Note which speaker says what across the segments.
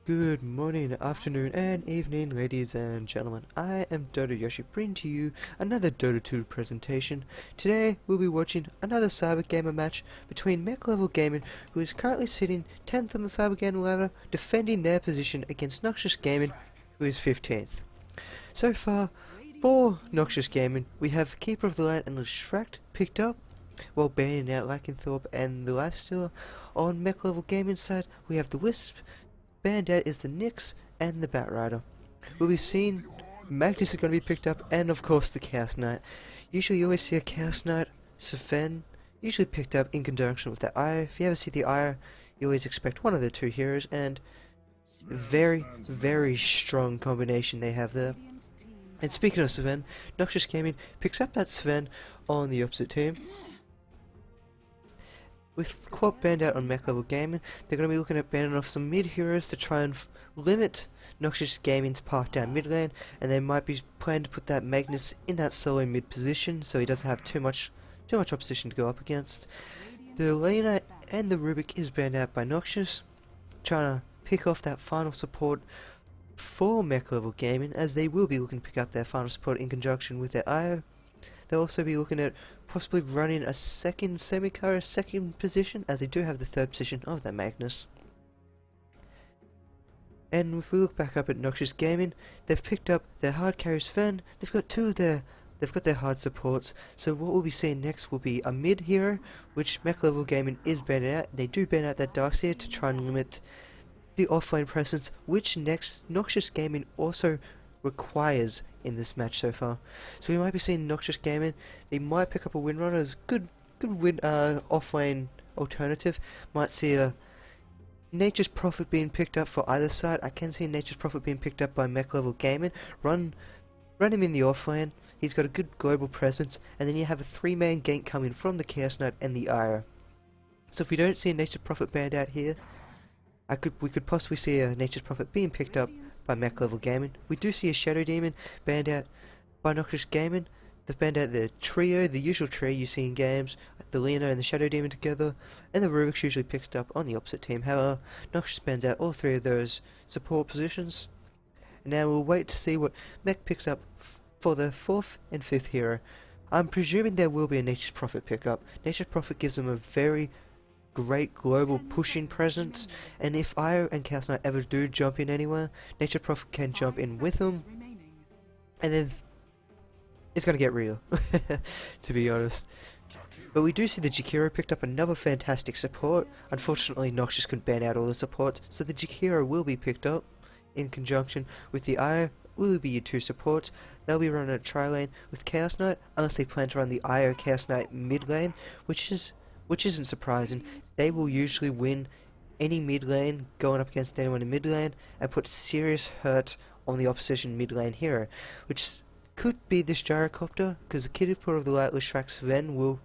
Speaker 1: Good morning, afternoon, and evening, ladies and gentlemen. I am Dota Yoshi, bringing to you another Dota 2 presentation. Today, we'll be watching another Cybergamer match between Mek Level Gaming, who is currently sitting 10th on the Cybergamer Ladder, defending their position against Noxious Gaming, who is 15th. So far, for Noxious Gaming, we have Keeper of the Light and Lishract picked up, while banning out Lycanthrope and the Lifestealer. On Mek Level Gaming side, we have the Wisp, Bandit is the Nyx, and the Batrider. We'll be seeing Magnus is going to be picked up, and of course the Chaos Knight. Usually you always see a Chaos Knight, Sven, usually picked up in conjunction with the Ire. If you ever see the Ire, you always expect one of the two heroes, and very, very strong combination they have there. And speaking of Sven, Noxious Gaming picks up that Sven on the opposite team. With Quad Bandit on Mek Level Gaming, they're going to be looking at banning off some mid heroes to try and limit Noxious Gaming's path down mid lane, and they might be planning to put that Magnus in that solo mid position so he doesn't have too much opposition to go up against. The Lena and the Rubik is banned out by Noxious, trying to pick off that final support for Mek Level Gaming, as they will be looking to pick up their final support in conjunction with their IO. They'll also be looking at possibly running a second semi-carry, second position, as they do have the third position of that Magnus. And if we look back up at Noxious Gaming, they've picked up their hard carry Sven. They've got their hard supports. So what we'll be seeing next will be a mid hero, which Mek Level Gaming is banning out. They do ban out that Darkseer to try and limit the offlane presence, which next Noxious Gaming also requires in this match so far. So we might be seeing Noxious Gaming. They might pick up a Windrunner as good win offlane alternative. Might see a Nature's Prophet being picked up for either side. I can see Nature's Prophet being picked up by Mek Level Gaming. Run him in the offlane. He's got a good global presence, and then you have a 3-man gank coming from the Chaos Knight and the Ire. So if we don't see a Nature's Prophet banned out here, we could possibly see a Nature's Prophet being picked up by Mek Level Gaming. We do see a Shadow Demon banned out by Noxious Gaming. They've banned out the trio, the usual trio you see in games, the Leona and the Shadow Demon together, and the Rubik's usually picked up on the opposite team. However, Noxious bans out all three of those support positions. And now we'll wait to see what Mek picks up for the 4th and 5th hero. I'm presuming there will be a Nature's Prophet pickup. Nature's Prophet gives them a very great global pushing presence, and if Io and Chaos Knight ever do jump in anywhere, Nature's Prophet can jump in with them, and then it's gonna get real, to be honest. But we do see the Jakiro picked up another fantastic support. Unfortunately, Noxious couldn't ban out all the supports, so the Jakiro will be picked up in conjunction with the Io. Will be your two supports. They'll be running a tri-lane with Chaos Knight, unless they plan to run the Io Chaos Knight mid lane, which isn't surprising. They will usually win any mid lane going up against anyone in mid lane and put serious hurt on the opposition mid lane hero, which could be this Gyrocopter, because the Keeper of the Light Lishract Sven will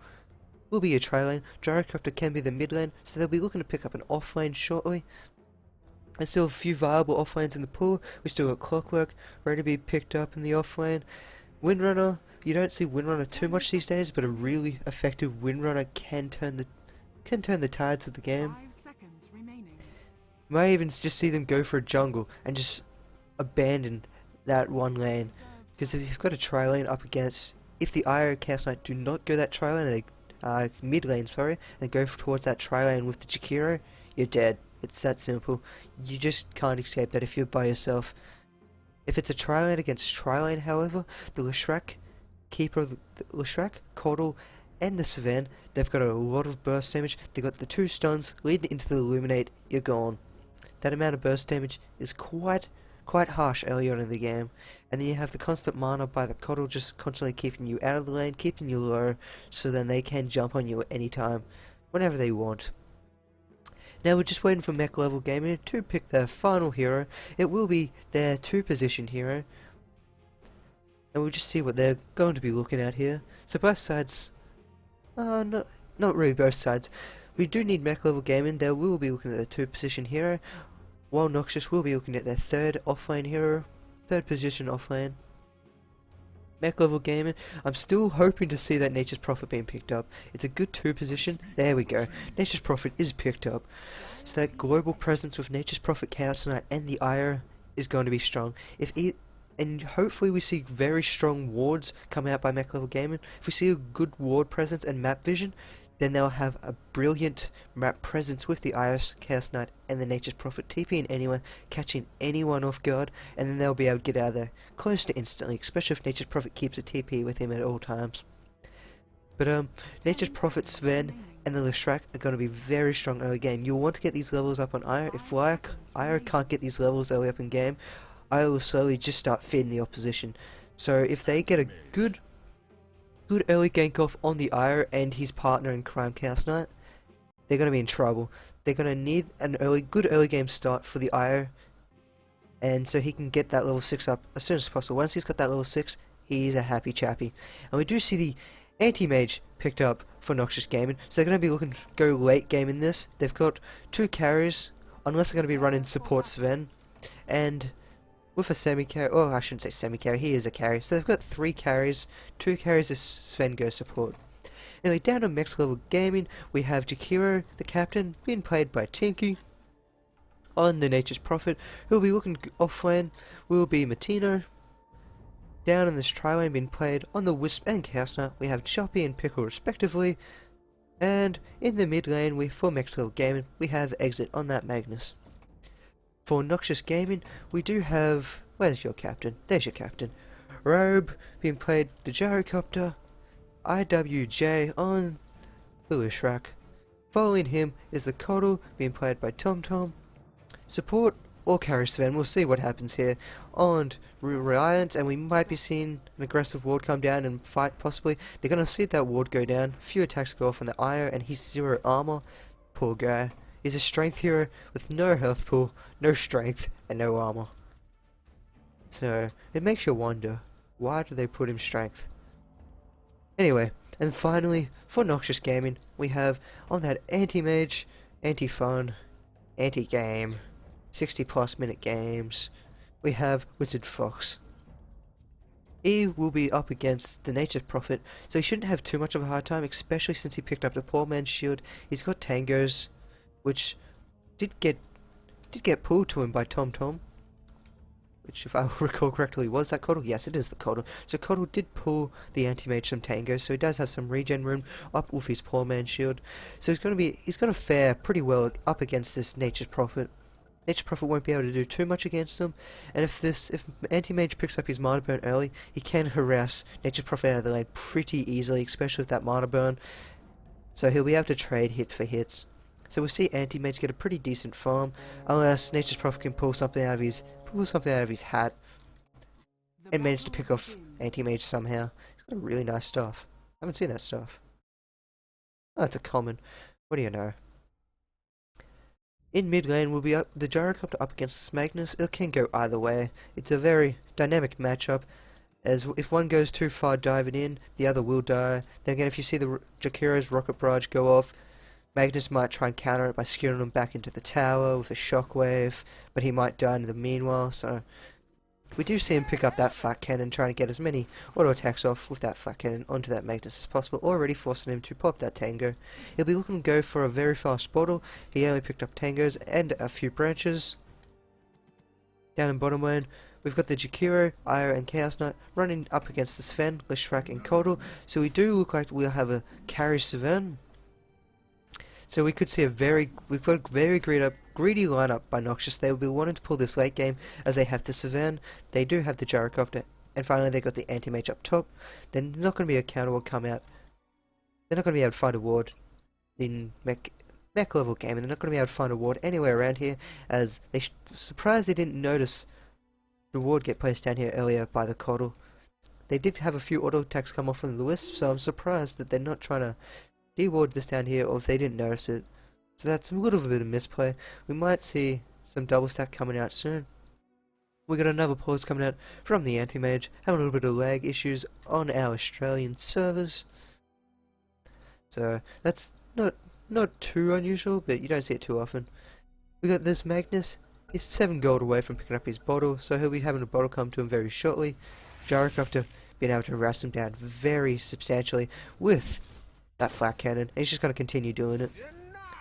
Speaker 1: be a tri lane. Gyrocopter can be the mid lane, so they'll be looking to pick up an off lane shortly. There's still a few viable off lanes in the pool. We still got Clockwork ready to be picked up in the off lane. Windrunner, you don't see Windrunner too much these days, but a really effective Windrunner can turn the tides of the game. You might even just see them go for a jungle and just abandon that one lane, because if you've got a tri lane up against, if the Io Chaos Knight do not go that tri lane, mid lane, and go towards that tri lane with the Jakiro, you're dead. It's that simple. You just can't escape that if you're by yourself. If it's a tri-lane against tri-lane, however, the Lishract, Keeper of the Lishract, Caudle, and the Sven, they've got a lot of burst damage. They've got the 2 stuns leading into the Illuminate. You're gone. That amount of burst damage is quite harsh early on in the game. And then you have the constant mana by the Caudle just constantly keeping you out of the lane, keeping you low, so then they can jump on you at any time, whenever they want. Now we're just waiting for Mek Level Gaming to pick their final hero. It will be their 2-position hero, and we'll just see what they're going to be looking at here. So both sides, not really both sides. We do need Mek Level Gaming. They will be looking at their 2-position hero, while Noxious will be looking at their 3rd offlane hero, 3rd position offlane. Mek Level Gaming, I'm still hoping to see that Nature's Prophet being picked up. It's a good 2 position. There we go. Nature's Prophet is picked up. So that global presence with Nature's Prophet, Chaos Knight, and the Ire is going to be strong. And hopefully we see very strong wards come out by Mek Level Gaming. If we see a good ward presence and map vision, then they'll have a brilliant map presence with the Iris, Chaos Knight, and the Nature's Prophet TPing anywhere, catching anyone off guard, and then they'll be able to get out of there close to instantly, especially if Nature's Prophet keeps a TP with him at all times. But Nature's Prophet, Sven, and the Leshrac are going to be very strong early game. You'll want to get these levels up on Ire. If Ire can't get these levels early up in game, Ire will slowly just start feeding the opposition. So if they get a good early gank off on the Ire and his partner in crime, Chaos Knight, they're going to be in trouble. They're going to need an good early game start for the Ire, and so he can get that level 6 up as soon as possible. Once he's got that level 6, he's a happy chappy. And we do see the anti-mage picked up for Noxious Gaming, so they're going to be looking to go late game in this. They've got 2 carries, unless they're going to be running support Sven, and with a semi-carry, oh I shouldn't say semi-carry, he is a carry. So they've got 3 carries, 2 carries as Sven goes support. Anyway, down on Mek Level Gaming, we have Jakiro, the captain, being played by Tinky. On the Nature's Prophet, who will be looking offlane, will be Matino. Down in this tri-lane, being played on the Wisp and Chaos Knight, we have Choppy and Pickle respectively. And in the mid lane, for Mek Level Gaming, we have Exit on that Magnus. For Noxious Gaming, we do have... where's your captain? There's your captain. Robe, being played the Gyrocopter. IWJ on the Leshrac. Following him is the Coddle, being played by TomTom. Support or carry Sven, we'll see what happens here. On Reliance, and we might be seeing an aggressive ward come down and fight possibly. They're going to see that ward go down. A few attacks go off on the Ire, and he's 0 armor. Poor guy. He's a strength hero with no health pool, no strength, and no armor. So, it makes you wonder, why do they put him strength? Anyway, and finally, for Noxious Gaming, we have on that anti-mage, anti-fun, anti-game, 60+ minute games, we have Wizard Fox. He will be up against the Nature's Prophet, so he shouldn't have too much of a hard time, especially since he picked up the poor man's shield. He's got tangos, which did get pulled to him by TomTom, which, if I recall correctly, was that Coddle? Yes, it is the Coddle. So Coddle did pull the anti-mage some tangos, so he does have some regen room up with his poor man's shield. So he's going to fare pretty well up against this Nature's Prophet. Nature's Prophet won't be able to do too much against him, and if anti-mage picks up his mana burn early, he can harass Nature's Prophet out of the lane pretty easily, especially with that mana burn. So he'll be able to trade hits for hits. So we'll see anti-mage get a pretty decent farm, unless Nature's Prophet can pull something out of his hat and manage to pick off anti-mage somehow. He's got really nice stuff. I haven't seen that stuff. Oh, it's a common. What do you know? In mid lane will be the Gyrocopter up against Magnus. It can go either way. It's a very dynamic matchup, as if one goes too far diving in, the other will die. Then again, if you see the Jakiro's rocket barrage go off, Magnus might try and counter it by skewing him back into the tower with a shockwave, but he might die in the meanwhile, so we do see him pick up that flat cannon, trying to get as many auto attacks off with that flat cannon onto that Magnus as possible, already forcing him to pop that tango. He'll be looking to go for a very fast bottle. He only picked up tangos and a few branches. Down in bottom lane, we've got the Jakiro, Ire, and Chaos Knight running up against the Sven, Leshrac, and Coddle, so we do look like we'll have a carry Sven. So we could see we've got a very greedy lineup by Noxious. They will be wanting to pull this late game, as they have the Sven, they do have the Gyrocopter, and finally they got the anti-mage up top. They're not going to be a counter ward come out. They're not going to be able to find a ward in Mek Level Gaming. They're not going to be able to find a ward anywhere around here, as surprised they didn't notice the ward get placed down here earlier by the Coddle. They did have a few auto attacks come off from the Wisp, so I'm surprised that they're not trying to de-ward this down here, or if they didn't notice it. So that's a little bit of misplay. We might see some double stack coming out soon. We got another pause coming out from the anti-mage, having a little bit of lag issues on our Australian servers. So that's not too unusual, but you don't see it too often. We got this Magnus. He's 7 gold away from picking up his bottle, so he'll be having a bottle come to him very shortly. Gyrocopter been able to harass him down very substantially with that flat cannon. And he's just going to continue doing it.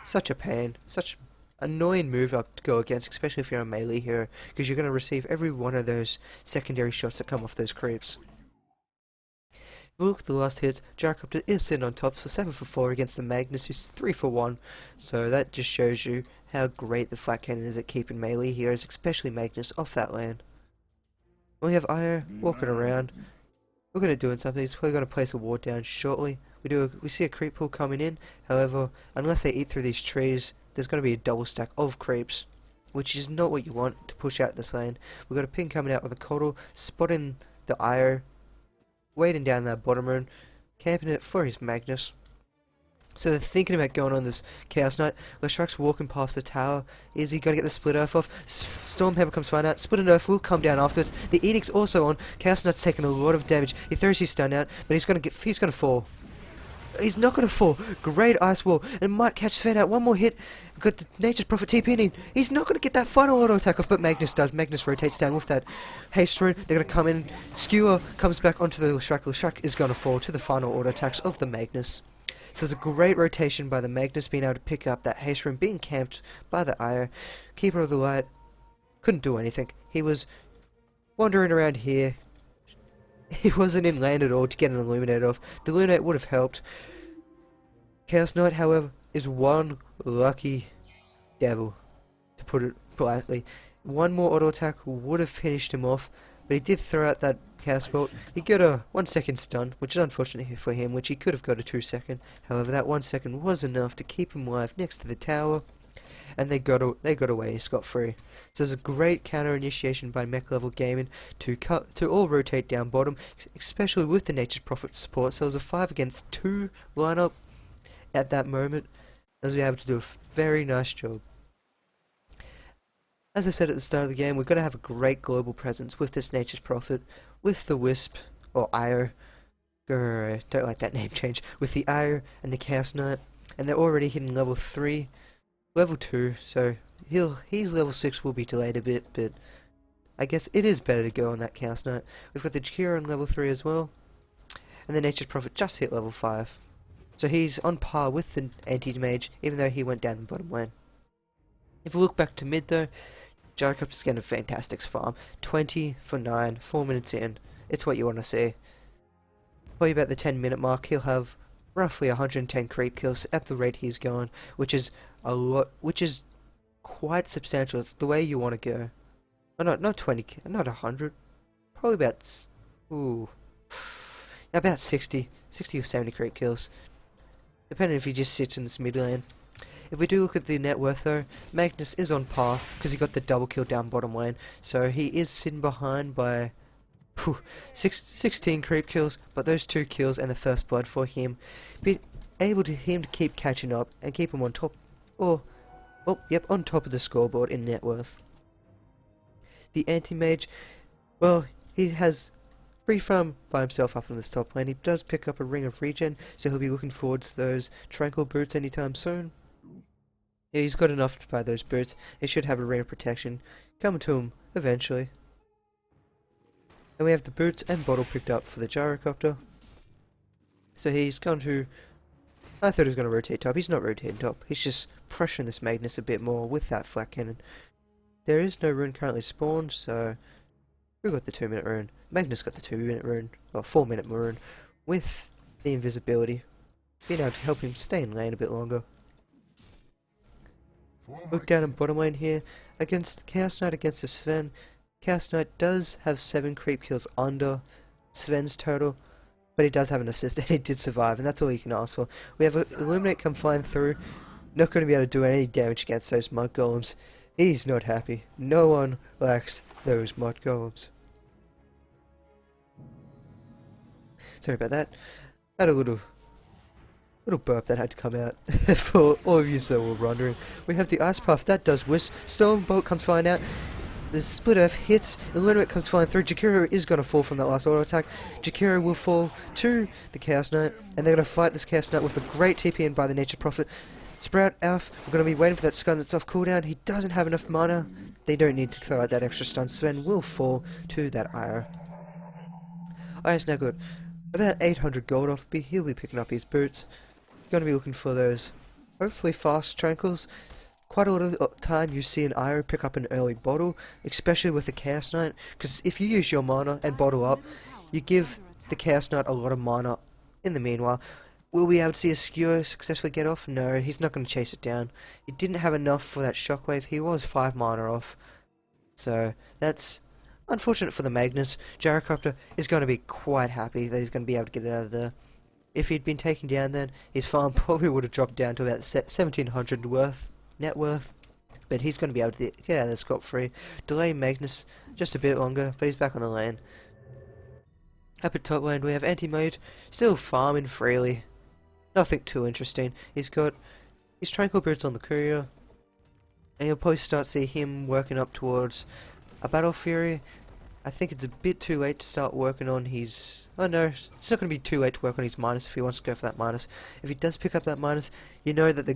Speaker 1: Such a pain. Such annoying move up to go against, especially if you're a melee hero, because you're going to receive every one of those secondary shots that come off those creeps. If we look at the last hits, Gyrocopter is sitting on top, so 7 for 4 against the Magnus, who's 3 for 1. So that just shows you how great the flat cannon is at keeping melee heroes, especially Magnus, off that land. We have Io walking around. We're going to do something. He's probably going to place a ward down shortly. We see a creep pool coming in. However, unless they eat through these trees, there's going to be a double stack of creeps, which is not what you want to push out this lane. We've got a ping coming out with a Coddle, spotting the Io, waiting down that bottom rune, camping it for his Magnus. So they're thinking about going on this Chaos Knight. Leshrakt's walking past the tower. Is he going to get the Split Earth off? Stormhammer comes flying out. Split Earth will come down afterwards. The Edict's also on. Chaos Knight's taking a lot of damage. He throws his stun out, but he's going to fall. He's not going to fall. Great Ice Wall. And might catch Sven out. One more hit. Got the Nature's Prophet TPing in. He's not going to get that final auto attack off, but Magnus does. Magnus rotates down with that haste rune. They're going to come in. Skewer comes back onto the Leshract. Leshract is going to fall to the final auto attacks of the Magnus. So there's a great rotation by the Magnus being able to pick up that haste rune, being camped by the Io. Keeper of the Light couldn't do anything. He was wandering around here. He wasn't in lane at all to get an Illuminate off. The Illuminate would have helped. Chaos Knight, however, is one lucky devil, to put it politely. One more auto attack would have finished him off, but he did throw out that Chaos Bolt. He got a 1 second stun, which is unfortunate for him, which he could have got a 2 second. However, that 1 second was enough to keep him alive next to the tower, and they got away scot-free. So there's a great counter initiation by Mek Level Gaming to all rotate down bottom, especially with the Nature's Prophet support. So it was a 5 against 2 lineup at that moment, as we were able to do a very nice job. As I said at the start of the game, we're going to have a great global presence with this Nature's Prophet, with the Wisp, or Io, don't like that name change, with the Io and the Chaos Knight, and they're already hitting level 3, level 2, so his level 6 will be delayed a bit, but I guess it is better to go on that Chaos Knight. We've got the Jakiro on level 3 as well, and the Nature's Prophet just hit level 5. So he's on par with the Anti-Mage, even though he went down the bottom lane. If we look back to mid though, Gyrocopter's getting a fantastic farm. 20 for 9, 4 minutes in. It's what you want to see. Probably about the 10-minute mark, he'll have roughly 110 creep kills at the rate he's going, which is a lot, which is quite substantial. It's the way you want to go. Oh, not 20, not 100. Probably about 60 or 70 creep kills, depending if he just sits in this mid lane. If we do look at the net worth though, Magnus is on par because he got the double kill down bottom lane, so he is sitting behind by 16 creep kills, but those 2 kills and the first blood for him, be able to keep catching up and keep him on top, on top of the scoreboard in net worth. The Anti-Mage, well, he has free farm by himself up on this top lane. He does pick up a Ring of Regen, so he'll be looking forward to those Tranquil Boots anytime soon. Yeah, he's got enough to buy those boots. He should have a Ring of Protection coming to him eventually. And we have the boots and bottle picked up for the Gyrocopter. So he's going to... I thought he was going to rotate top. He's not rotating top. He's just pressuring this Magnus a bit more with that flat cannon. There is no rune currently spawned, so... we got the 2-minute rune. Magnus got the 2-minute rune, or 4-minute rune, with the invisibility, being able to help him stay in lane a bit longer. Look down in bottom lane here, against Chaos Knight against the Sven. Chaos Knight does have 7 creep kills under Sven's total, but he does have an assist and he did survive, and that's all you can ask for. We have Illuminate come flying through, not going to be able to do any damage against those mud golems. He's not happy. No one likes those mud golems. Sorry about that. I had a little burp that had to come out for all of you that were wondering. We have the Ice Puff, that does Wisp. Stormbolt comes flying out. The Split Earth hits. Illuminate comes flying through. Jakiro is going to fall from that last auto attack. Jakiro will fall to the Chaos Knight, and they're going to fight this Chaos Knight with a great TP in by the Nature's Prophet. Sprout Elf, we're going to be waiting for that stun that's off cooldown. He doesn't have enough mana. They don't need to throw out that extra stun. Sven will fall to that Io. Iron's now got about 800 gold off, he'll be picking up his boots. Gonna be looking for those, hopefully fast tranquils. Quite a lot of the time you see an Iron pick up an early bottle, especially with the Chaos Knight, because if you use your mana and bottle up, you give the Chaos Knight a lot of mana in the meanwhile. Will we be able to see a skewer successfully get off? No, he's not going to chase it down. He didn't have enough for that shockwave, he was 5 mana off. So, that's unfortunate for the Magnus. Gyrocopter is going to be quite happy that he's going to be able to get it out of there. If he'd been taken down then, his farm probably would have dropped down to about 1700 net worth. But he's going to be able to get out of there scot-free. Delay Magnus just a bit longer, but he's back on the lane. Up at top lane we have Anti-Mage, still farming freely. Nothing too interesting. He's got his Tranquil Birds on the courier. And you'll probably start to see him working up towards a Battle Fury. I think it's a bit too late to start working on his... Oh no, it's not going to be too late to work on his minus if he wants to go for that minus. If he does pick up that minus, you know that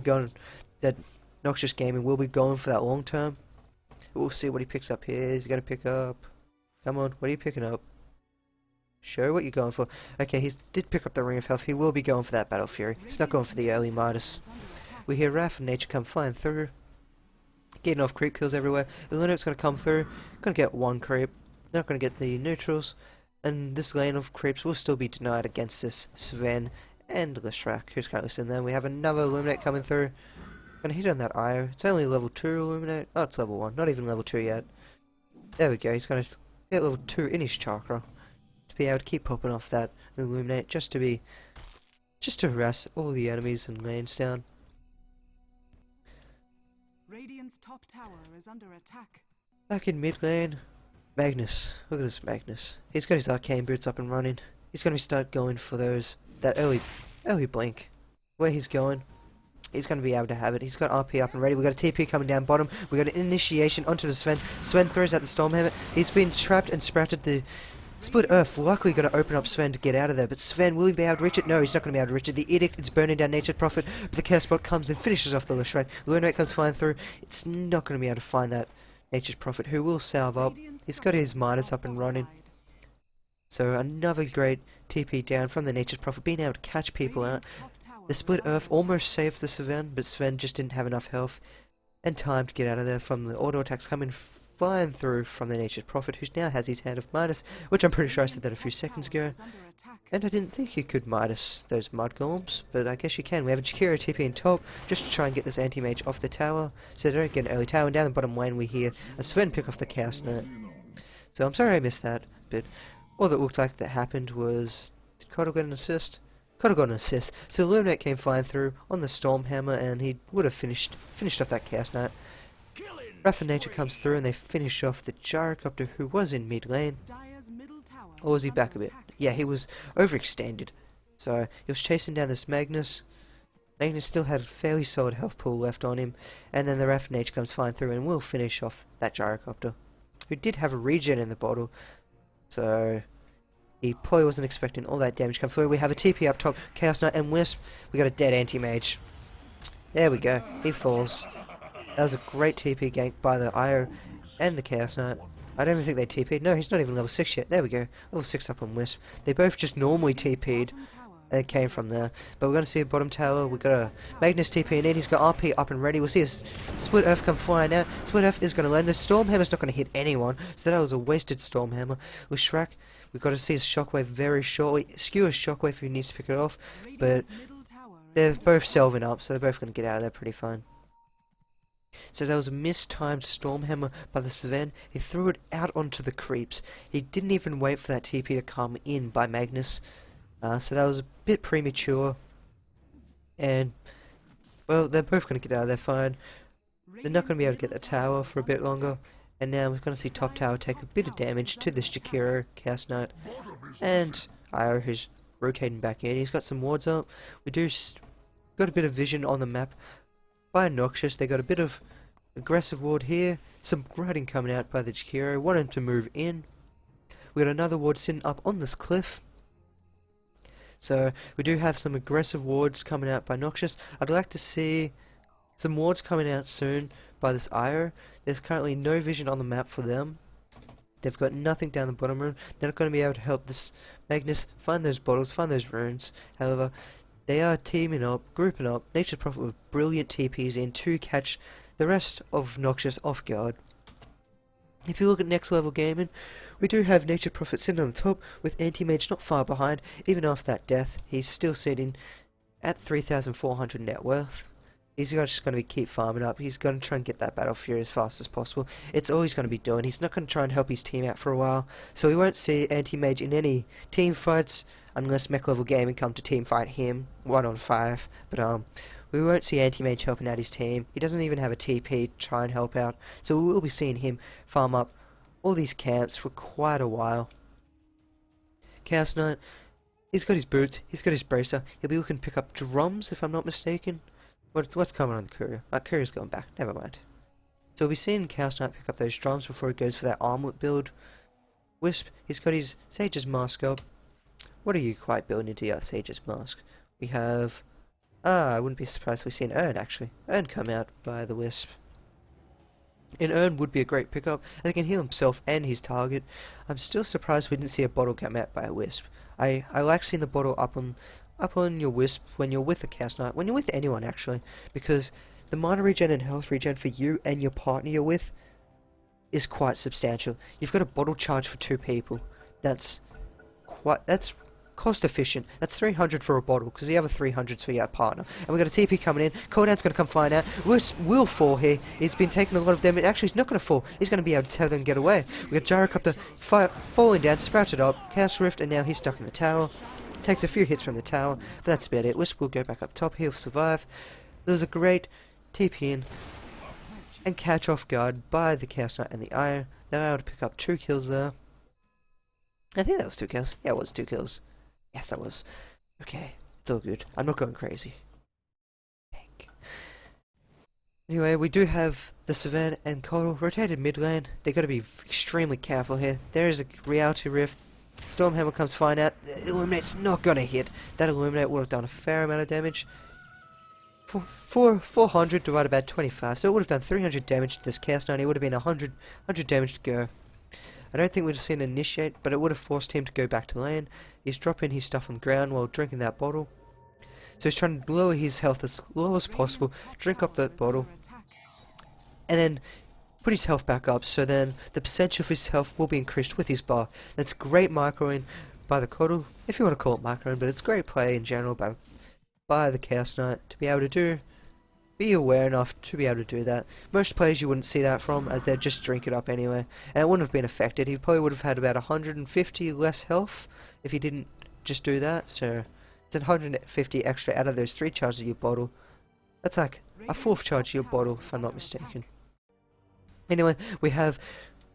Speaker 1: that Noxious Gaming will be going for that long term. We'll see what he picks up here. He's going to pick up... Come on, what are you picking up? Show what you're going for. Okay, he did pick up the Ring of Health. He will be going for that Battle Fury. He's not going for the early Midas. We hear Wrath and Nature come flying through. Getting off creep kills everywhere. Illino's going to come through. Going to get one creep. Not going to get the neutrals. And this lane of creeps will still be denied against this Sven and Lishrak, who's currently sitting there. We have another Illuminate coming through. Going to hit on that IO. It's only level 2 Illuminate. Oh, it's level 1. Not even level 2 yet. There we go. He's going to get level 2 in his chakra. To be able to keep popping off that Illuminate just to harass all the enemies and lanes down.
Speaker 2: Radiant's top tower is under attack.
Speaker 1: Back in mid lane, Magnus. Look at this Magnus. He's got his arcane boots up and running. He's going to start going for that early blink. Where he's going, he's going to be able to have it. He's got RP up and ready. We've got a TP coming down bottom. We've got an initiation onto the Sven. Sven throws out the Stormhammer. He's been trapped and sprouted the Split Earth. Luckily going to open up Sven to get out of there. But Sven, will he be able to reach it? No, he's not going to be able to reach it. The Edict is burning down Nature's Prophet. But the Chaos Bot comes and finishes off the Lishrak. Lunate comes flying through. It's not going to be able to find that Nature's Prophet, who will salve up. He's got his Midas up and running. So another great TP down from the Nature's Prophet, being able to catch people out. The Split Earth almost saved the Sven, but Sven just didn't have enough health and time to get out of there from the auto attacks coming flying through from the Nature's Prophet, who now has his Hand of Midas, which I'm pretty sure I said that a few seconds ago. And I didn't think you could Midas those Mud Golems, but I guess you can. We have a Jakiro TP in top, just to try and get this Anti-Mage off the tower, so they don't get an early tower. And down the bottom lane we hear a Sven pick off the Chaos Knight. So I'm sorry I missed that, but all that looked like that happened was... Did Cottle get an assist? Cottle got an assist. So Illuminate came flying through on the Stormhammer, and he would have finished off that Chaos Knight. Wrath of Nature comes through and they finish off the Gyrocopter, who was in mid lane. Or was he back a bit? Yeah, he was overextended. So he was chasing down this Magnus. Magnus still had a fairly solid health pool left on him. And then the Wrath of Nature comes flying through and will finish off that Gyrocopter, who did have a regen in the bottle. So he probably wasn't expecting all that damage to come through. We have a TP up top, Chaos Knight and Wisp. We got a dead Anti-Mage. There we go. He falls. That was a great TP gank by the IO and the Chaos Knight. I don't even think they TP'd. No, he's not even level 6 yet. There we go. Level 6 up on Wisp. They both just normally TP'd. And it came from there. But we're going to see a bottom tower. We've got a Magnus TP in. He's got RP up and ready. We'll see a Split Earth come flying out. Split Earth is going to land. The Stormhammer's not going to hit anyone. So that was a wasted Stormhammer. With Shrek, we've got to see his Shockwave very shortly. Skew his Shockwave if he needs to pick it off. But they're both selving up. So they're both going to get out of there pretty fine. So there was a mistimed Stormhammer by the Sven. He threw it out onto the creeps. He didn't even wait for that TP to come in by Magnus. So that was a bit premature. And, well, they're both going to get out of there fine. They're not going to be able to get the tower for a bit longer. And now we're going to see top tower take a bit of damage to this Jakiro, Chaos Knight, and Io, who's rotating back in. He's got some wards up. We got a bit of vision on the map by Noxious. They got a bit of aggressive ward here. Some grinding coming out by the Jakiro. Want him to move in. We got another ward sitting up on this cliff. So we do have some aggressive wards coming out by Noxious. I'd like to see some wards coming out soon by this Io. There's currently no vision on the map for them. They've got nothing down the bottom room. They're not going to be able to help this Magnus find those bottles, find those runes. However, they are teaming up, grouping up. Nature's Prophet with brilliant TPs in to catch the rest of Noxious off guard. If you look at Next Level Gaming, we do have Nature's Prophet sitting on the top with Anti-Mage not far behind. Even after that death, he's still sitting at 3,400 net worth. He's just going to keep farming up. He's going to try and get that Battle Fury as fast as possible. It's all he's going to be doing. He's not going to try and help his team out for a while. So we won't see Anti-Mage in any team fights unless Mek Level Gaming come to team fight him 1-on-5. But we won't see Anti-Mage helping out his team. He doesn't even have a TP to try and help out. So we will be seeing him farm up all these camps for quite a while. Chaos Knight, he's got his boots, he's got his bracer. He'll be looking to pick up drums if I'm not mistaken. What's coming on the courier? Courier's going back, never mind. So we'll be seeing Chaos Knight pick up those drums before he goes for that armlet build. Wisp, he's got his Sage's Mask up. What are you quite building into your Sage's Mask? We have... I wouldn't be surprised if we see an Urn actually. Urn come out by the Wisp. An Urn would be a great pickup, as he can heal himself and his target. I'm still surprised we didn't see a bottle come out by a Wisp. I like seeing the bottle up on your Wisp when you're with a Chaos Knight, when you're with anyone actually, because the mana regen and health regen for you and your partner you're with is quite substantial. You've got a bottle charge for 2 people. That's cost efficient. That's 300 for a bottle, because the other 300's for your partner. And we've got a TP coming in. Cooldown's going to come flying out. Wisp will fall here. He's been taking a lot of damage. Actually, he's not going to fall. He's going to be able to tell them to get away. We've got Gyrocopter falling down, sprouted up, Chaos Rift, and now he's stuck in the tower. Takes a few hits from the tower, but that's about it. Wisp will go back up top. He'll survive. There was a great TP in and catch off guard by the Chaos Knight and the Iron. They were able to pick up 2 kills there. I think that was 2 kills. Yeah, it was 2 kills. Yes, that was. Okay, it's all good. I'm not going crazy. Anyway, we do have the Savannah and Coddle rotated mid lane. They've got to be extremely careful here. There is a Reality Rift. Stormhammer comes flying out. Illuminate's not going to hit. That Illuminate would have done a fair amount of damage. 400 divided by 25, so it would have done 300 damage to this Chaos Knight. It would have been 100 damage to go. I don't think we'd have seen an initiate, but it would have forced him to go back to lane. He's dropping his stuff on the ground while drinking that bottle. So he's trying to lower his health as low as possible, drink up that bottle, and then put his health back up, so then the percentage of his health will be increased with his bar. That's great microing by the Coddle, if you want to call it microing, but it's great play in general by the Chaos Knight to be able to be aware enough to be able to do that. Most players you wouldn't see that from, as they'd just drink it up anyway, and it wouldn't have been affected. He probably would have had about 150 less health if he didn't just do that, so it's 150 extra out of those 3 charges of your bottle. That's like a 4th charge of your bottle, if I'm not mistaken. Anyway, we have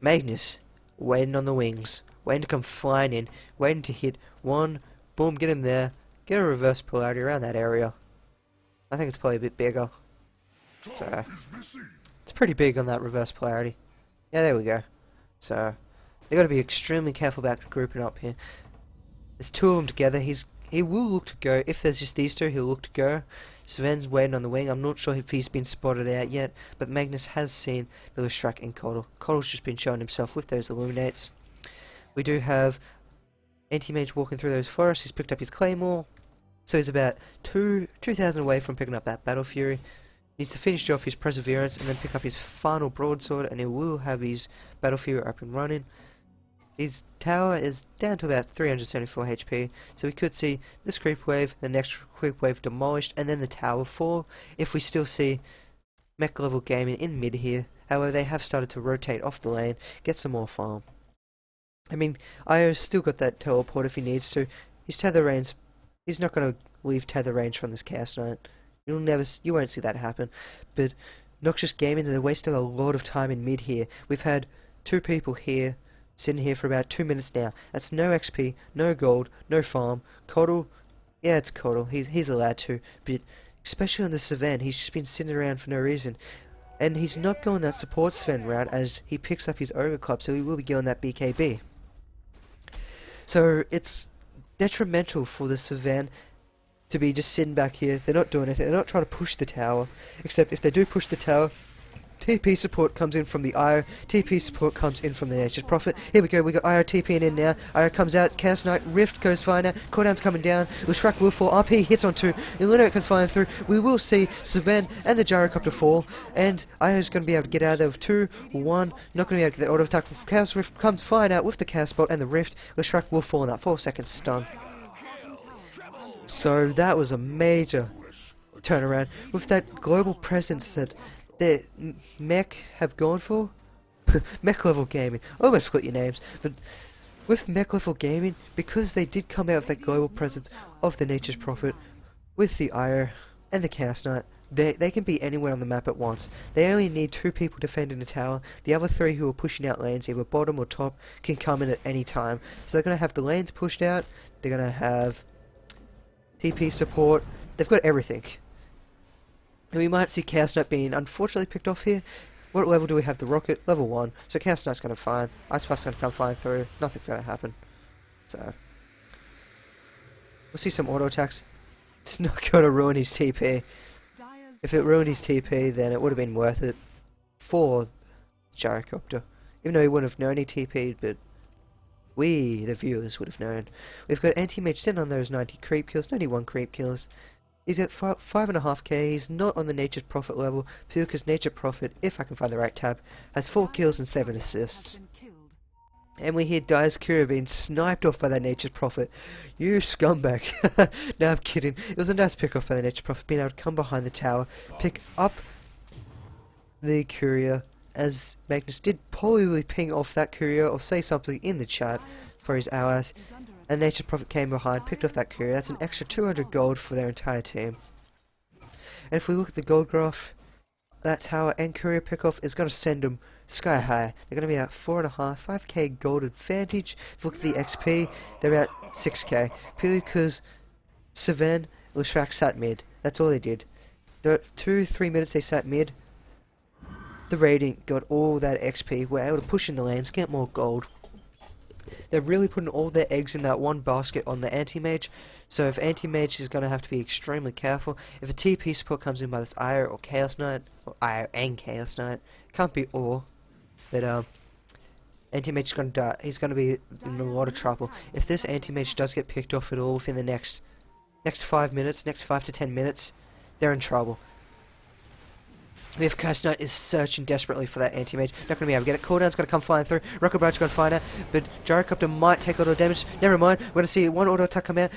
Speaker 1: Magnus waiting on the wings, waiting to come flying in, waiting to hit 1, boom, get him there, get a reverse polarity around that area. I think it's probably a bit bigger. So, it's pretty big on that reverse polarity. Yeah, there we go. So, they got to be extremely careful about grouping up here. There's 2 of them together. He will look to go. If there's just these 2, he'll look to go. Sven's waiting on the wing. I'm not sure if he's been spotted out yet, but Magnus has seen the Listrak and Coddle. Coddle's just been showing himself with those Illuminates. We do have Anti-Mage walking through those forests. He's picked up his Claymore. So he's about 2,000 away from picking up that Battle Fury. Needs to finish off his Perseverance and then pick up his final Broadsword, and he will have his Battle Fury up and running. His tower is down to about 374 HP, so we could see this creep wave, the next creep wave demolished, and then the tower fall if we still see Mek Level Gaming in mid here. However, they have started to rotate off the lane, get some more farm. I mean, Io's still got that teleport if he needs to. His tether range, he's not going to leave tether range from this Chaos Knight. You won't see that happen. But Noxious Gaming, they're wasting a lot of time in mid here. We've had 2 people here, sitting here for about 2 minutes now. That's no XP, no gold, no farm. Coddle, yeah, it's Coddle. He's allowed to, but especially on the Savannah, he's just been sitting around for no reason. And he's not going that support Sven route, as he picks up his Ogre Club, so he will be going that BKB. So it's detrimental for the Savannah to be just sitting back here. They're not doing anything. They're not trying to push the tower, except if they do push the tower, TP support comes in from the IO, TP support comes in from the Nature's Prophet. Here we go, we got IO TPing in now. IO comes out, Chaos Knight, Rift goes flying out, cooldown's coming down, Leshrac will fall, RP hits on 2, Illinois comes flying through. We will see Sven and the Gyrocopter fall, and IO's going to be able to get out of there with 2, 1, not going to be able to get the auto attack. Chaos Rift comes flying out with the Chaos Bolt and the Rift. Leshrac will fall in that 4-second stun. So that was a major turnaround with that global presence that the Mek have gone for. Mek Level Gaming. I almost split your names, but with Mek Level Gaming, because they did come out with that global presence of the Nature's Prophet, with the IO and the Chaos Knight, they can be anywhere on the map at once. They only need 2 people defending the tower. The other 3 who are pushing out lanes, either bottom or top, can come in at any time. So they're going to have the lanes pushed out, they're going to have TP support, they've got everything. And we might see Chaos Knight being unfortunately picked off here. What level do we have the rocket? Level 1. So Chaos Knight's going to fire. Ice Puff's going to come flying through. Nothing's going to happen. So we'll see some auto attacks. It's not going to ruin his TP. If it ruined his TP, then it would have been worth it for Gyrocopter. Even though he wouldn't have known he TP'd, but we, the viewers, would have known. We've got Anti-Mage sitting on those 90 creep kills, 91 creep kills. He's at 5.5k, he's not on the Nature's Prophet level, because Nature's Prophet, if I can find the right tab, has 4 kills and 7 assists. And we hear Dire's Courier being sniped off by that Nature's Prophet. You scumbag. No, I'm kidding. It was a nice pick off by the Nature's Prophet, being able to come behind the tower, pick up the Courier, as Magnus did probably ping off that Courier or say something in the chat for his allies. And Nature's Prophet came behind, picked off that Courier. That's an extra 200 gold for their entire team. And if we look at the gold graph, that tower and Courier pickoff is going to send them sky high. They're going to be at 4.5, 5k gold advantage. If you look at the XP, they're at 6k. Purely because Sven, Leshrac sat mid. That's all they did. There are 2-3 minutes they sat mid. The Radiant got all that XP, were able to push in the lanes, get more gold. They're really putting all their eggs in that one basket on the Anti-Mage, so if Anti-Mage is going to have to be extremely careful. If a TP support comes in by this IO or Chaos Knight, or IO and Chaos Knight, can't be all, but Anti-Mage is going to die. He's going to be in a lot of trouble. If this Anti-Mage does get picked off at all within the next 5 minutes, next 5 to 10 minutes, they're in trouble. If Chaos Knight is searching desperately for that Anti-Mage, not going to be able to get it. Cooldown's going to come flying through. Rocket Barrage going to find out, but Gyrocopter might take a little damage. Never mind, we're going to see one auto attack come out.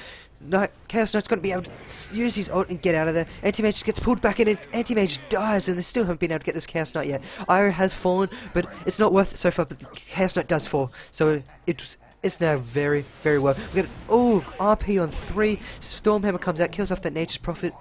Speaker 1: Chaos Knight's going to be able to use his ult and get out of there. Anti-Mage gets pulled back in, and Anti-Mage dies, and they still haven't been able to get this Chaos Knight yet. Iro has fallen, but it's not worth it so far, but the Chaos Knight does fall, so it's now very, very well. We got RP on 3. Stormhammer comes out, kills off that Nature's Prophet.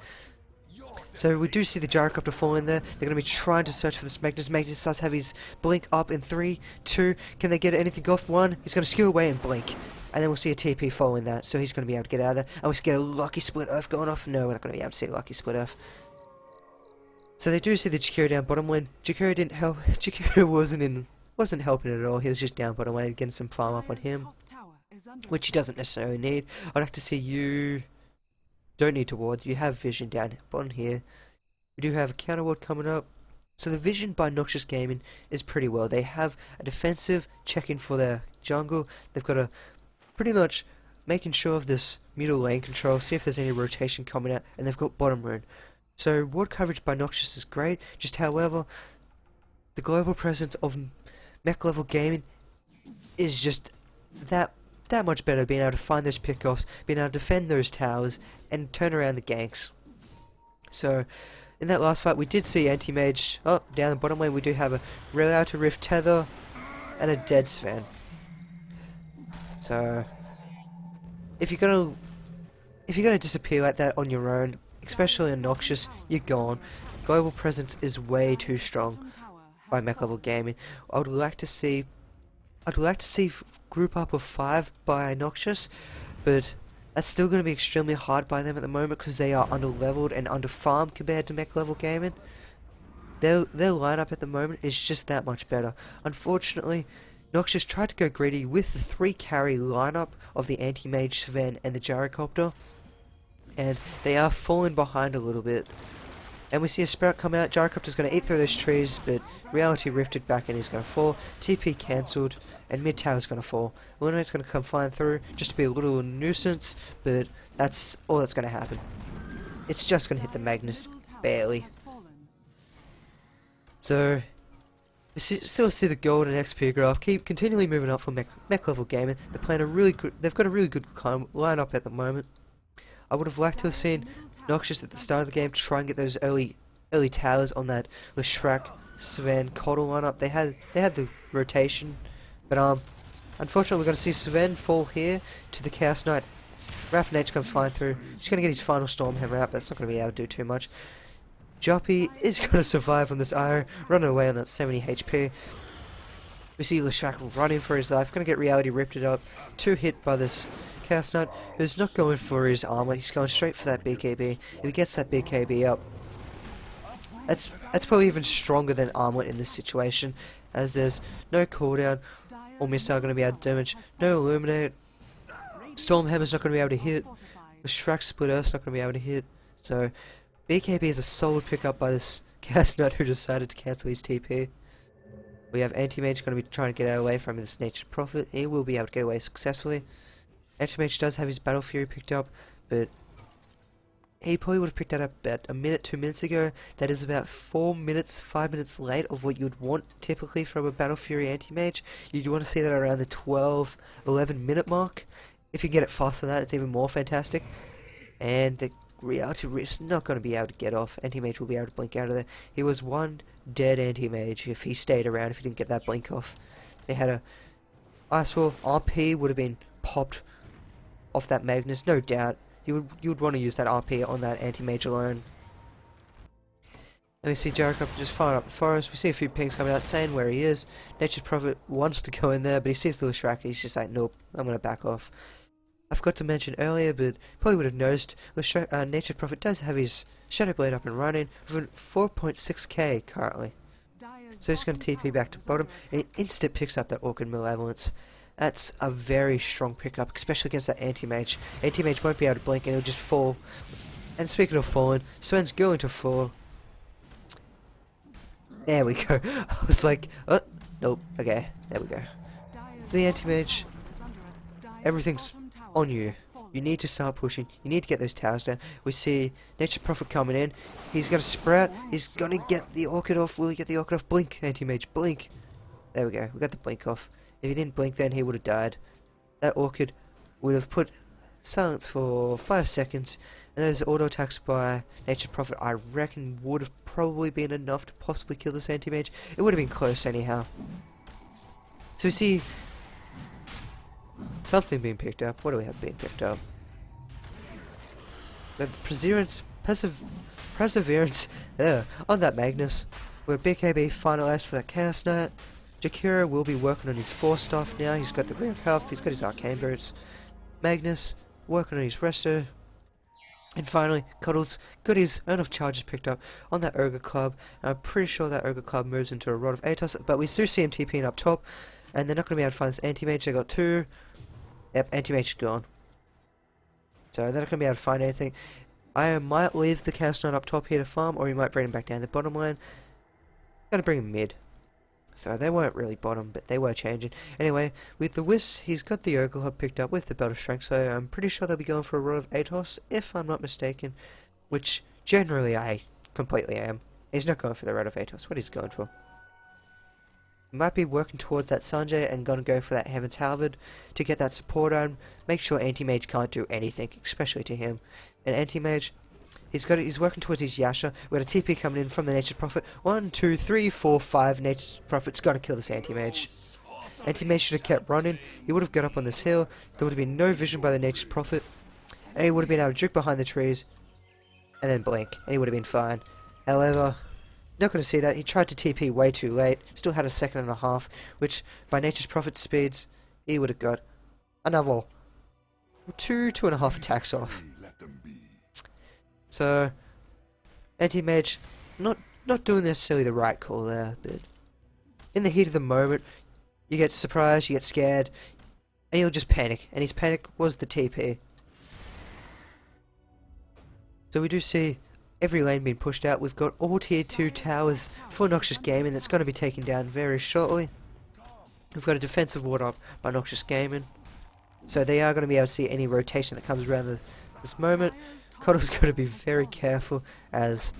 Speaker 1: So we do see the Gyrocopter fall in there. They're going to be trying to search for this Magnus. Magnus does have his blink up in 3, 2. Can they get anything off? 1. He's going to skew away and blink. And then we'll see a TP fall in that. So he's going to be able to get out of there. And we get a Lucky Split Earth going off. No, we're not going to be able to see a Lucky Split Earth. So they do see the Jakiro down bottom lane. Jakiro didn't help. Jakiro wasn't helping at all. He was just down bottom lane, getting some farm up on him, which he doesn't necessarily need. I'd like to see you. Don't need to ward, you have vision down bottom here. We do have a counter ward coming up. So the vision by Noxious Gaming is pretty well. They have a defensive check-in for their jungle. They've got a pretty much making sure of this middle lane control, see if there's any rotation coming out, and they've got bottom rune. So ward coverage by Noxious is great, just however, the global presence of Mek Level Gaming is just that much better, being able to find those pickoffs, being able to defend those towers, and turn around the ganks. So, in that last fight, we did see Anti-Mage. Oh, down the bottom lane, we do have a Rail Outer Rift Tether, and a Dead Sven. So, if you're gonna disappear like that on your own, especially on Noxious, you're gone. Global presence is way too strong by Mek Level Gaming. I would like to see group up of 5 by Noxious, but that's still going to be extremely hard by them at the moment because they are under-leveled and under-farmed compared to Mek Level Gaming. Their lineup at the moment is just that much better. Unfortunately, Noxious tried to go greedy with the 3-carry lineup of the Anti-Mage, Sven, and the Gyrocopter, and they are falling behind a little bit. And we see a sprout come out. Gyrocopter's going to eat through those trees, but reality rifted back and he's going to fall. TP cancelled, and mid tower's going to fall. Lunate's going to come flying through just to be a little nuisance, but that's all that's going to happen. It's just going to hit the Magnus, barely. So, we still see the gold and XP graph keep continually moving up for Mek Level Gaming. They're playing a really good, they've got a really good lineup at the moment. I would have liked to have seen Noxious at the start of the game to try and get those early towers on that with Shrek, Sven, Coddle lineup. They had the rotation, but unfortunately we're going to see Sven fall here to the Chaos Knight. Raph H comes flying through. He's going to get his final Stormhammer out, but that's not going to be able to do too much. Joppy is going to survive on this IO, running away on that 70 HP. We see Leshak running for his life, going to get reality ripped it up. 2 hit by this Chaos Knight, who's not going for his armor, he's going straight for that BKB. If he gets that BKB up, that's probably even stronger than Armlet in this situation, as there's no cooldown or missile going to be able to damage, no Illuminate, Stormhammer's not going to be able to hit, the Shrek Splitter's not going to be able to hit, so BKB is a solid pickup by this Chaos Knight who decided to cancel his TP. We have Anti-Mage going to be trying to get away from this Nature's Prophet. He will be able to get away successfully. Anti-Mage does have his Battle Fury picked up, but he probably would have picked that up about a minute, 2 minutes ago. That is about 4 minutes, 5 minutes late of what you'd want typically from a Battle Fury Anti-Mage. You'd want to see that around the 12, 11 minute mark. If you get it faster than that, it's even more fantastic. And the Reality Rift's not going to be able to get off. Anti-Mage will be able to blink out of there. He was one dead Anti-Mage if he stayed around, if he didn't get that blink off. They had a Ice Wall. RP would have been popped off that Magnus, no doubt. You would want to use that RP on that Anti-Mage alone. And we see Jericho just firing up the forest. We see a few pings coming out saying where he is. Nature's Prophet wants to go in there, but he sees the Leshrac. He's just like, nope, I'm going to back off. I forgot to mention earlier, but probably would have noticed, Nature's Prophet does have his Shadow Blade up and running with 4.6k currently. So he's going to TP back to bottom, and he instant picks up that Orchid Malevolence. That's a very strong pickup, especially against that Anti-Mage. Anti-Mage won't be able to blink and he'll just fall. And speaking of falling, Sven's going to fall. There we go. I was like, oh, nope, okay, there we go. To the Anti-Mage, everything's on you. You need to start pushing. You need to get those towers down. We see Nature's Prophet coming in. He's going to sprout. He's going to get the Orchid off. Will he get the Orchid off? Blink, Anti-Mage, blink. There we go. We got the blink off. If he didn't blink then, he would have died. That Orchid would have put silence for 5 seconds. And those auto attacks by Nature's Prophet, I reckon, would have probably been enough to possibly kill this Anti-Mage. It would have been close anyhow. So we see something being picked up. What do we have being picked up? The Perseverance on that Magnus. With BKB finalized for that Chaos Knight. Jakira will be working on his 4 stuff now. He's got the Ring of Health, he's got his Arcane Boots. Magnus working on his Resto. And finally, Cuddles got his Urn of Charges picked up on that Ogre Club. And I'm pretty sure that Ogre Club moves into a Rod of Atos, but we do see him TPing up top. And they're not going to be able to find this Anti-Mage. They got 2. Yep, Anti-Mage is gone. So they're not going to be able to find anything. I might leave the Chaos Knight up top here to farm, or we might bring him back down the bottom lane. Gonna bring him mid. So they weren't really bottom, but they were changing. Anyway, with the Wisp, he's got the Ogre Hub picked up with the Belt of Strength, so I'm pretty sure they'll be going for a Rod of Atos, if I'm not mistaken. Which, generally, I completely am. He's not going for the Rod of Atos. What he's going for? He might be working towards that Sanjay and gonna go for that Heaven's Halberd to get that support on. Make sure Anti-Mage can't do anything, especially to him. And Anti-Mage, he's working towards his Yasha. We got a TP coming in from the Nature's Prophet. 1, 2, 3, 4, 5. Nature's Prophet's got to kill this Anti-Mage. Anti-Mage should have kept running. He would have got up on this hill. There would have been no vision by the Nature's Prophet. And he would have been able to juke behind the trees. And then blink. And he would have been fine. However, not going to see that. He tried to TP way too late. Still had a second and a half. Which, by Nature's Prophet's speeds, he would have got another 2.5 attacks off. So, Anti-Mage, not doing necessarily the right call there, but in the heat of the moment, you get surprised, you get scared, and you'll just panic, and his panic was the TP. So we do see every lane being pushed out. We've got all tier 2 towers for Noxious Gaming that's going to be taken down very shortly. We've got a defensive ward up by Noxious Gaming, so they are going to be able to see any rotation that comes around this moment. Coddle's got to be very careful, as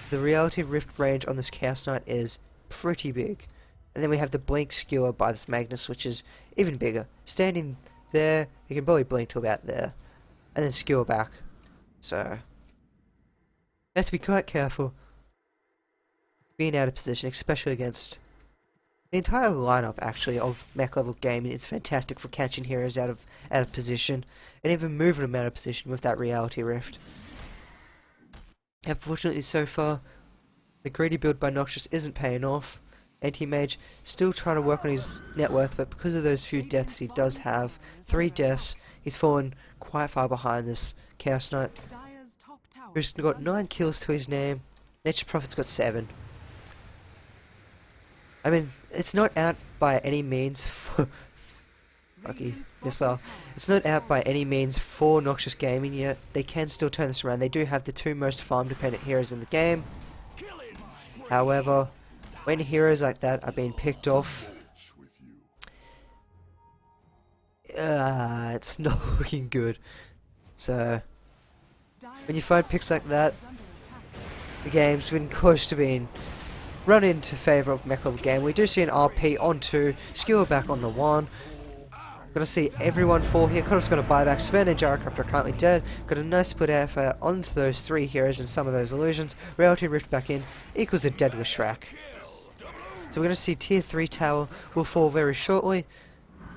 Speaker 1: the Reality Rift range on this Chaos Knight is pretty big. And then we have the blink skewer by this Magnus, which is even bigger. Standing there, you can probably blink to about there, and then skewer back. So you have to be quite careful being out of position, especially against the entire lineup actually of Mek Level Gaming. It's fantastic for catching heroes out of position, and even moving them out of position with that Reality Rift. Unfortunately, so far, the greedy build by Noxious isn't paying off. Anti-Mage still trying to work on his net worth, but because of those few deaths he does have, 3 deaths, he's fallen quite far behind this Chaos Knight, who's got 9 kills to his name. Nature Prophet's got 7. I mean, it's not out by any means for lucky missile. It's not out by any means for Noxious Gaming yet. They can still turn this around. They do have the 2 most farm dependent heroes in the game. However, when heroes like that are being picked off, it's not looking good. So when you find picks like that, the game's been close to being run into favour of Mek Level Game. We do see an RP on 2, skewer back on the 1. Gonna see everyone fall here. Coddle's gonna buy back. Sven and Gyrocopter are currently dead. Got a nice split effort onto those 3 heroes and some of those illusions. Reality Rift back in equals a deadly Shrek. So we're gonna see tier 3 tower will fall very shortly.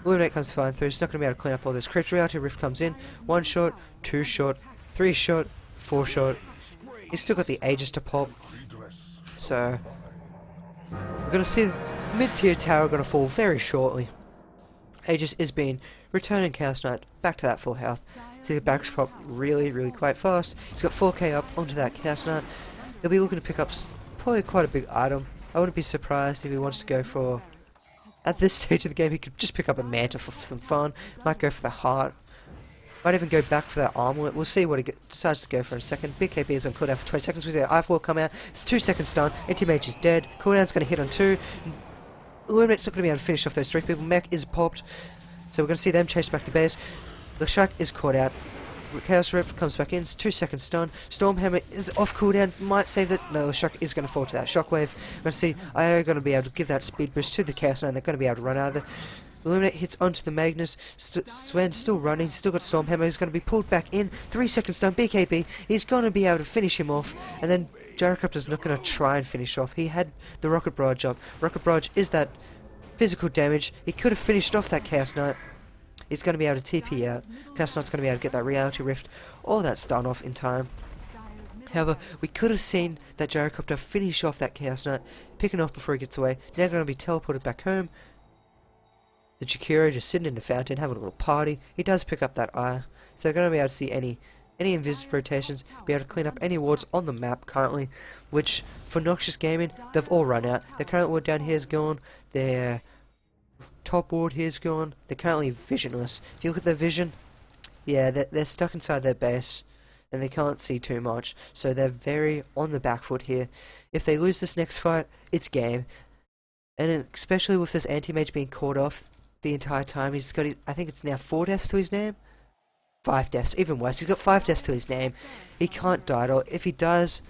Speaker 1: Illuminate comes flying through. It's not gonna be able to clean up all those creeps. Reality Rift comes in. 1 shot, 2 shot, 3 shot, 4 shot. He's still got the Aegis to pop. So we're gonna see mid-tier tower gonna fall very shortly. Aegis is being returning Chaos Knight back to that full health. See the backs pop really quite fast. He's got 4k up onto that Chaos Knight. He'll be looking to pick up probably quite a big item. I wouldn't be surprised if he wants to go for, at this stage of the game, he could just pick up a Manta for some fun. Might go for the heart. Might even go back for that armlet. We'll see what he decides to go for in a second. Big KP is on cooldown for 20 seconds. We see the I4 come out. It's 2 seconds stun. Anti-Mage is dead. Cooldown's going to hit on 2. Illuminate's not going to be able to finish off those 3 people. Mek is popped. So we're going to see them chase back to base. The Shark is caught out. Chaos Rift comes back in. It's 2 seconds stun. Stormhammer is off cooldown. Might save that. No, the Shark is going to fall to that Shockwave. We're going to see IO going to be able to give that speed boost to the Chaos Knight. They're going to be able to run out of there. Illuminate hits onto the Magnus. Sven's still running. Still got Stormhammer. He's going to be pulled back in. 3 seconds stun. BKB. He's going to be able to finish him off. And then Gyrocopter's not going to try and finish off. He had the Rocket Barrage up. Rocket Barrage is that physical damage. He could have finished off that Chaos Knight. He's going to be able to TP out. Chaos Knight's going to be able to get that Reality Rift. All that stun off in time. However, we could have seen that Gyrocopter finish off that Chaos Knight, picking off before he gets away. Now going to be teleported back home. The Jakiro just sitting in the fountain, having a little party. He does pick up that eye. So they're going to be able to see any invis rotations, be able to clean up any wards on the map currently, which for Noxious Gaming, they've all run out. Their current ward down here is gone. Their top ward here's gone. They're currently visionless. If you look at their vision, yeah, they're stuck inside their base and they can't see too much, so they're very on the back foot here. If they lose this next fight, it's game. And especially with this anti-mage being caught off the entire time, he's got I think it's now 4 deaths to his name? 5 deaths, even worse. He's got 5 deaths to his name. He can't die at all. If he does,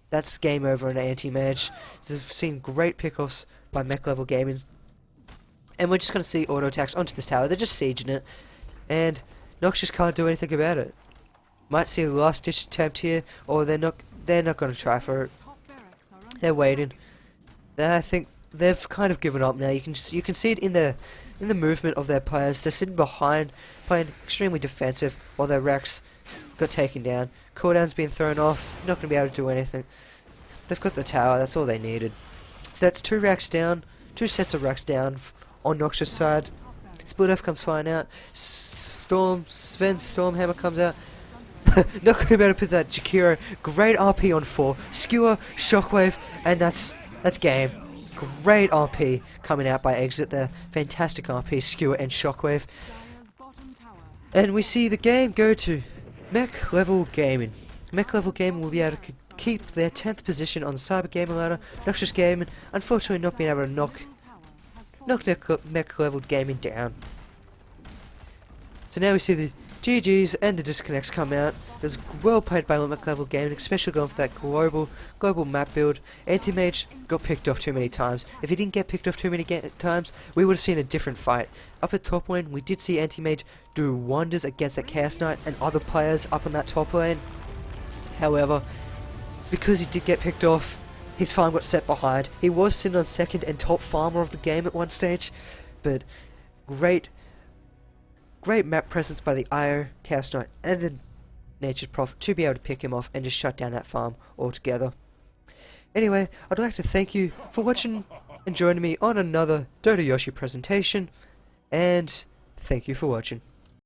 Speaker 1: that's game over on anti-mage. So we've seen great pickoffs by Mek Level Gaming. And we're just going to see auto attacks onto this tower. They're just sieging it. And Noxious can't do anything about it. Might see a last ditch attempt here, or they're not going to try for it. They're waiting. I think they've kind of given up now. You can see it in the movement of their players. They're sitting behind, playing extremely defensive, while their Rex got taken down. Cooldown's been thrown off. Not going to be able to do anything. They've got the tower. That's all they needed. So that's 2 racks down. 2 sets of racks down on Noxious side. Split F comes flying out. Sven's Stormhammer comes out. Not going to be able to put that Jakiro. Great RP on 4. Skewer, Shockwave, and that's game. Great RP coming out by Exit there. Fantastic RP, Skewer and Shockwave. And we see the game go to Mek Level Gaming. Mek Level Gaming will be able to keep their 10th position on the Cybergamer Ladder. Noxious Gaming, unfortunately, not being able to knock Mek Level Gaming down. So now we see the GGs and the disconnects come out. It was well played by Mek Level Gaming, especially going for that global map build. Anti-Mage got picked off too many times. If he didn't get picked off too many times, we would have seen a different fight. Up at top lane, we did see Anti-Mage do wonders against that Chaos Knight and other players up on that top lane. However, because he did get picked off, his farm got set behind. He was sitting on second and top farmer of the game at one stage, but great map presence by the IO, Chaos Knight, and the Nature's Prophet to be able to pick him off and just shut down that farm altogether. Anyway, I'd like to thank you for watching and joining me on another Dota Yoshi presentation, and thank you for watching.